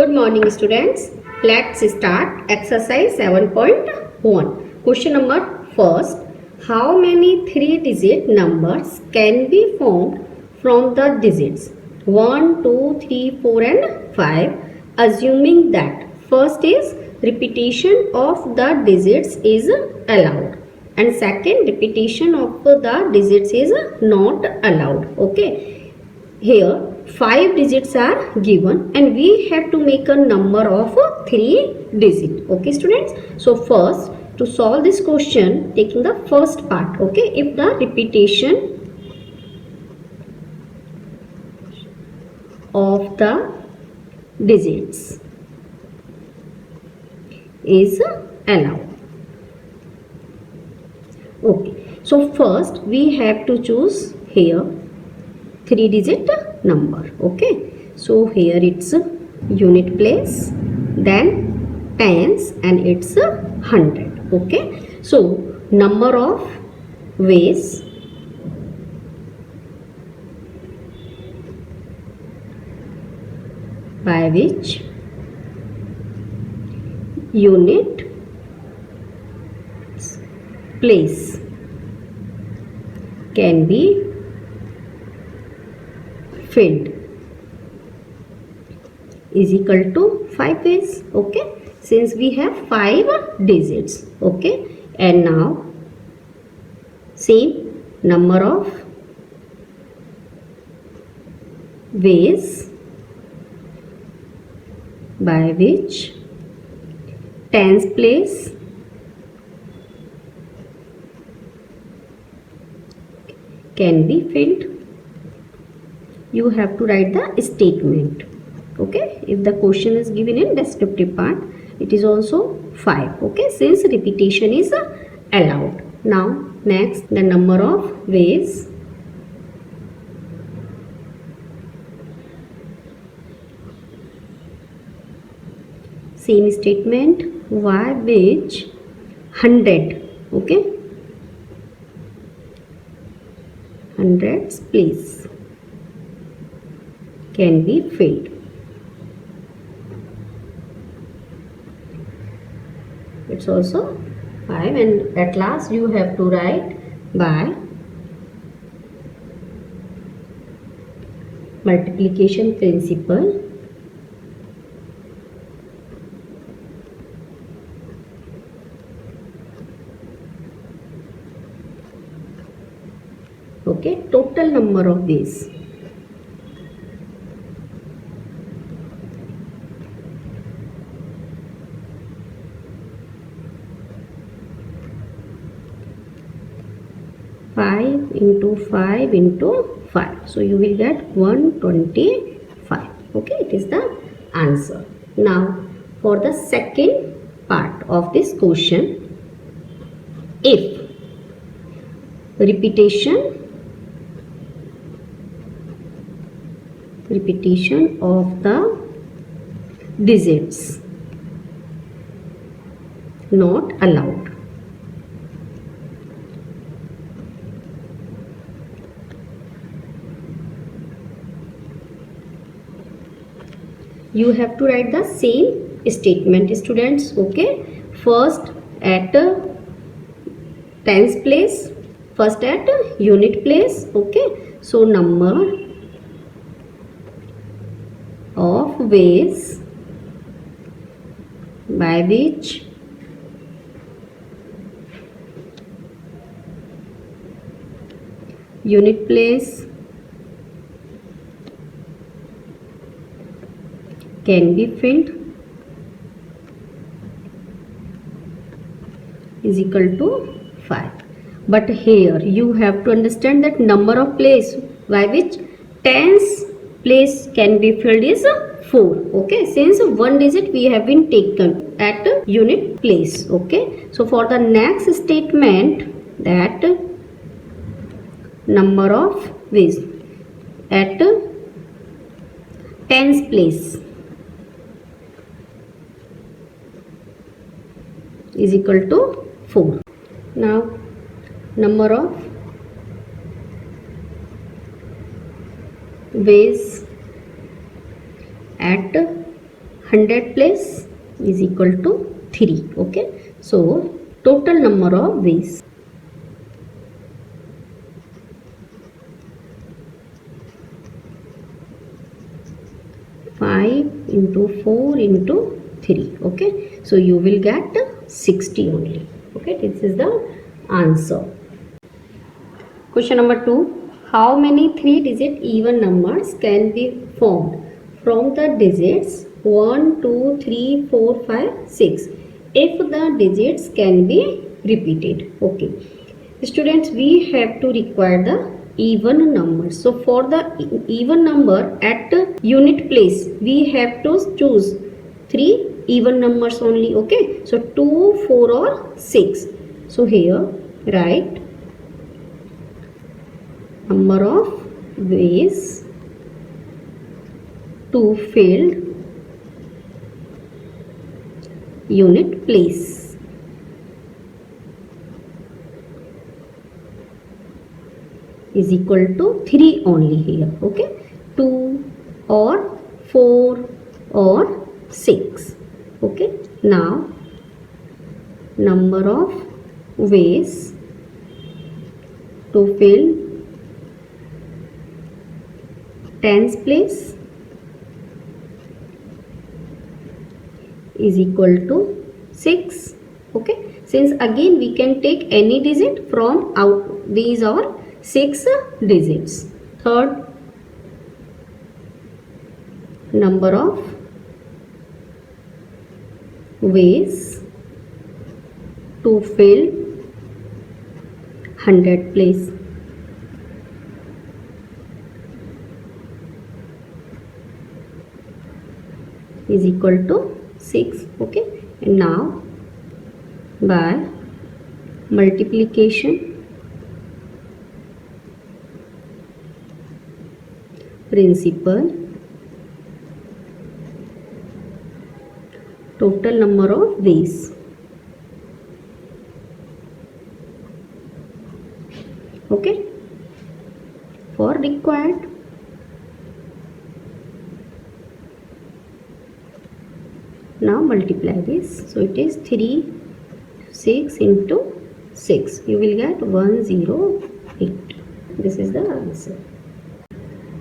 Good morning students. Let's start exercise 7.1. Question number first. How many 3-digit numbers can be formed from the digits 1, 2, 3, 4 and 5, assuming that first is repetition of the digits is allowed and second repetition of the digits is not allowed. Okay. Here 5 digits are given and we have to make a number of 3 digit. Okay students. So first to solve this question, taking the first part. Okay. If the repetition of the digits is allowed. Okay. So first we have to choose here 3-digit number. Okay, so here it's unit place, then tens and it's 100. Okay, so number of ways by which unit place can be filled is equal to 5 ways. Okay, since we have 5 digits. Okay, and now same number of ways by which tens place can be filled. You have to write the statement. Okay, if the question is given in descriptive part, it is also 5. Okay, since repetition is allowed. Now next, the number of ways same statement by which 100. Okay, hundreds place can be filled. It's also 5 and at last you have to write by multiplication principle. Okay, total number of ways. Into 5 into 5, so you will get 125. Okay, it is the answer. Now for the second part of this question, if repetition of the digits not allowed, you have to write the same statement students. Okay, first at tens place, first at unit place. Okay, so number of ways by which unit place can be filled is equal to 5. But here you have to understand that number of place by which tens place can be filled is 4. Okay, since one digit we have been taken at unit place. Okay, so for the next statement, that number of ways at tens place is equal to 4. Now number of ways at 100 place is equal to 3. Okay, so total number of ways. Five into 4 into 3. Okay, so you will get 60 only. Okay, this is the answer. Question number 2. How many 3-digit even numbers can be formed from the digits 1, 2, 3, 4, 5, 6 if the digits can be repeated? Okay, students, we have to require the even number. So for the even number at unit place, we have to choose 3 even numbers only. Okay, so 2, 4 or 6. So here write number of ways to fill unit place. Is equal to 3 only here. Okay, 2 or 4 or 6. Okay, now number of ways to fill tens place is equal to 6. Okay, since again we can take any digit from out, these are 6 digits. Third, number of ways to fill 100 place is equal to 6. Okay, and now by multiplication principle, total number of ways. Okay, for required now multiply this. So it is 3 6 into 6. You will get 108. This is the answer.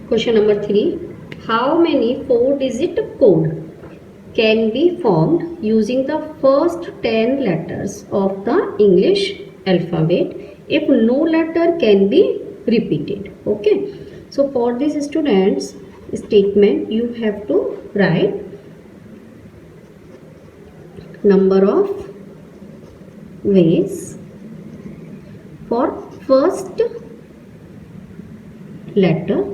Question number 3. How many 4-digit code can be formed using the first 10 letters of the English alphabet if no letter can be repeated? Okay, so for this students statement you have to write number of ways for first letter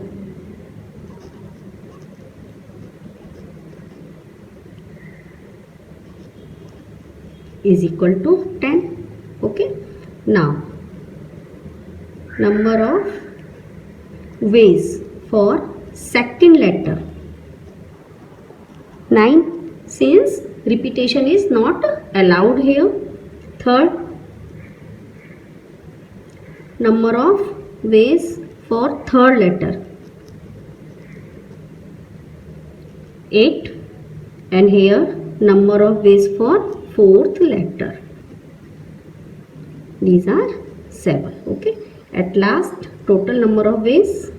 is equal to 10. Okay, now number of ways for second letter 9, since repetition is not allowed here. Third, number of ways for third letter 8, and here number of ways for fourth letter, these are 7. Okay, at last total number of ways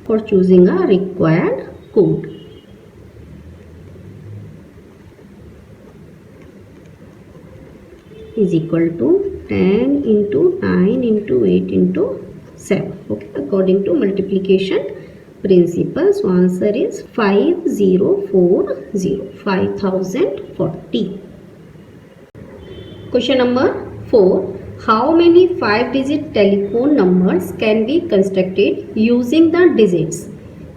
for choosing a required code. Is equal to 10 into 9 into 8 into 7. Okay, according to multiplication principle. So answer is 5040. Question number 4. How many 5-digit telephone numbers can be constructed using the digits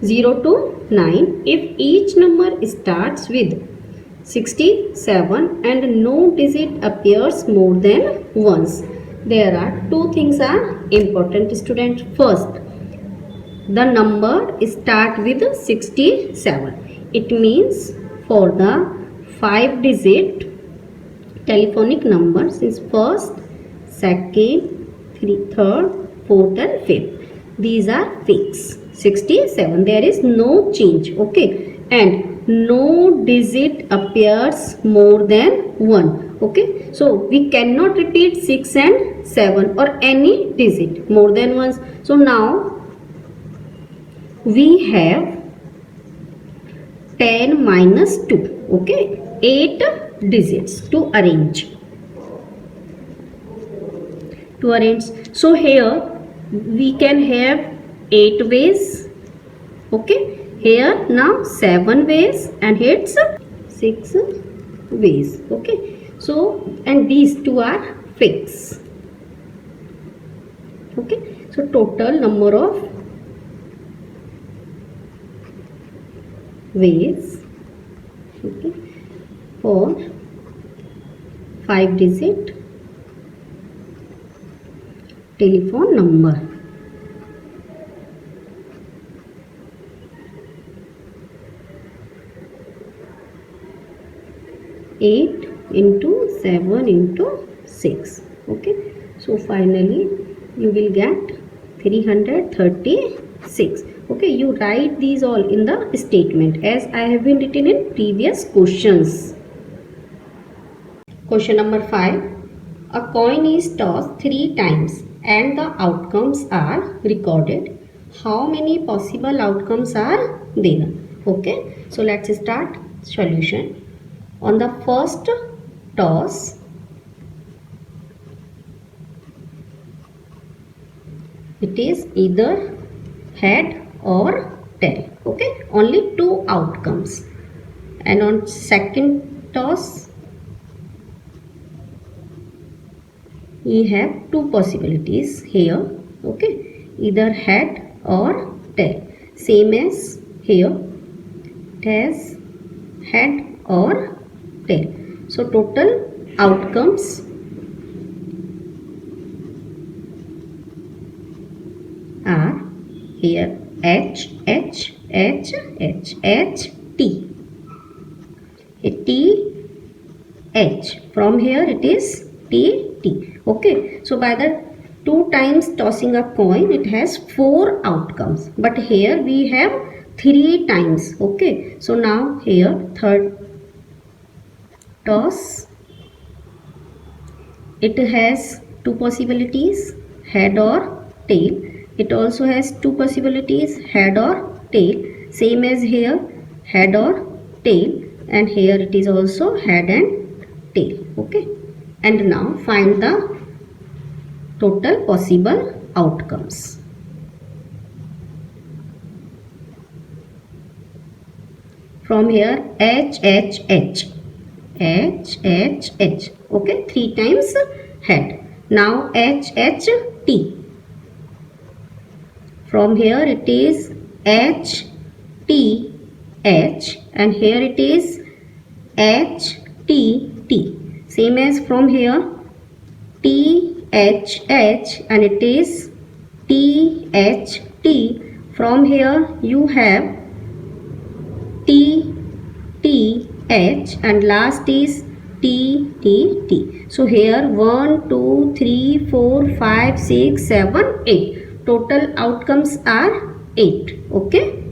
0 to 9 if each number starts with 67 and no digit appears more than once? There are two things are important, student. First, the number start with 67. It means for the 5-digit telephonic number since first, second, third, fourth and fifth. These are fixed. 67. There is no change. Okay. And no digit appears more than 1. Okay. So we cannot repeat 6 and 7 or any digit more than once. So now we have 10 minus 2. Okay. 8 digits to arrange. So here we can have 8 ways. Okay. Here now 7 ways and here's 6 ways. Okay. So and these two are fixed. Okay. So total number of ways, okay, for 5-digit telephone number. Eight into 7 into 6. Okay. So finally you will get 336. Okay, you write these all in the statement as I have been written in previous questions. Question number 5. A coin is tossed 3 times and the outcomes are recorded. How many possible outcomes are there? Okay, so let's start solution. On the first toss, it is either head or tail. Okay, only 2 outcomes. And on second toss, we have 2 possibilities here. Okay, either head or tail. Same as here, it has head or tail. So total outcomes are here H, H, H, H, H, T. T, H. From here it is T, T. Okay. So by the 2 times tossing a coin, it has 4 outcomes. But here we have 3 times. Okay. So now here third toss, it has 2 possibilities, head or tail. It also has 2 possibilities, head or tail. Same as here, head or tail. And here it is also head and tail. Okay. And now find the total possible outcomes. From here H, H, H. H, H, H. Okay. 3 times head. Now H, H, T. From here it is H, T, H. And here it is H, T, T. Same as from here T, H, H. And it is T, H, T. From here you have T, T, H. And last is T, T, T. So here 1, 2, 3, 4, 5, 6, 7, 8. Total outcomes are 8. Okay.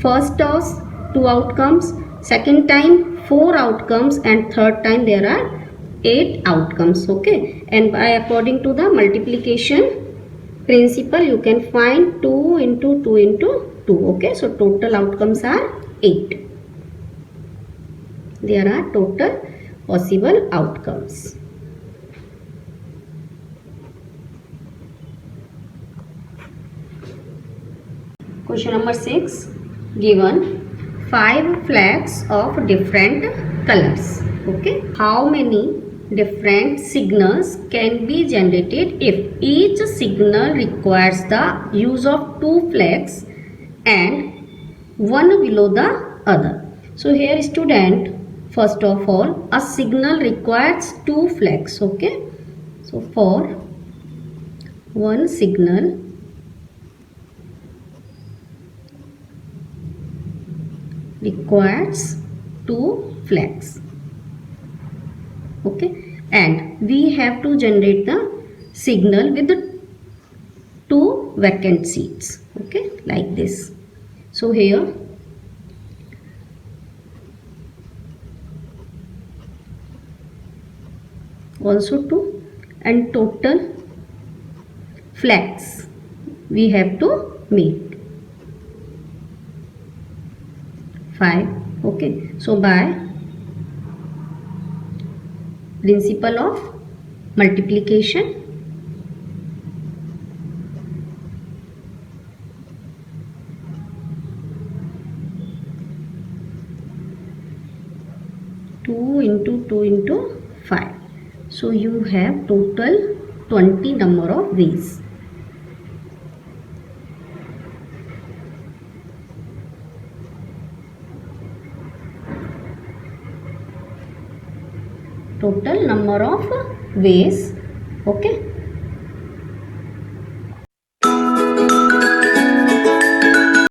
First toss 2 outcomes, second time 4 outcomes, and third time there are 8 outcomes. Okay. And by according to the multiplication principle, you can find 2 into 2 into 2. Okay. So total outcomes are 8. There are total possible outcomes. Question number 6. Given 5 flags of different colors. Okay. How many different signals can be generated if each signal requires the use of 2 flags and one below the other? So here student, first of all, a signal requires 2 flags. Okay. So for one signal requires 2 flags. Okay, and we have to generate the signal with the 2 vacant seats. Okay, like this. So here also 2, and total flags we have to make 5. Okay, so by principle of multiplication, two into 5, so you have total 20 number of ways. Total number of ways. Okay,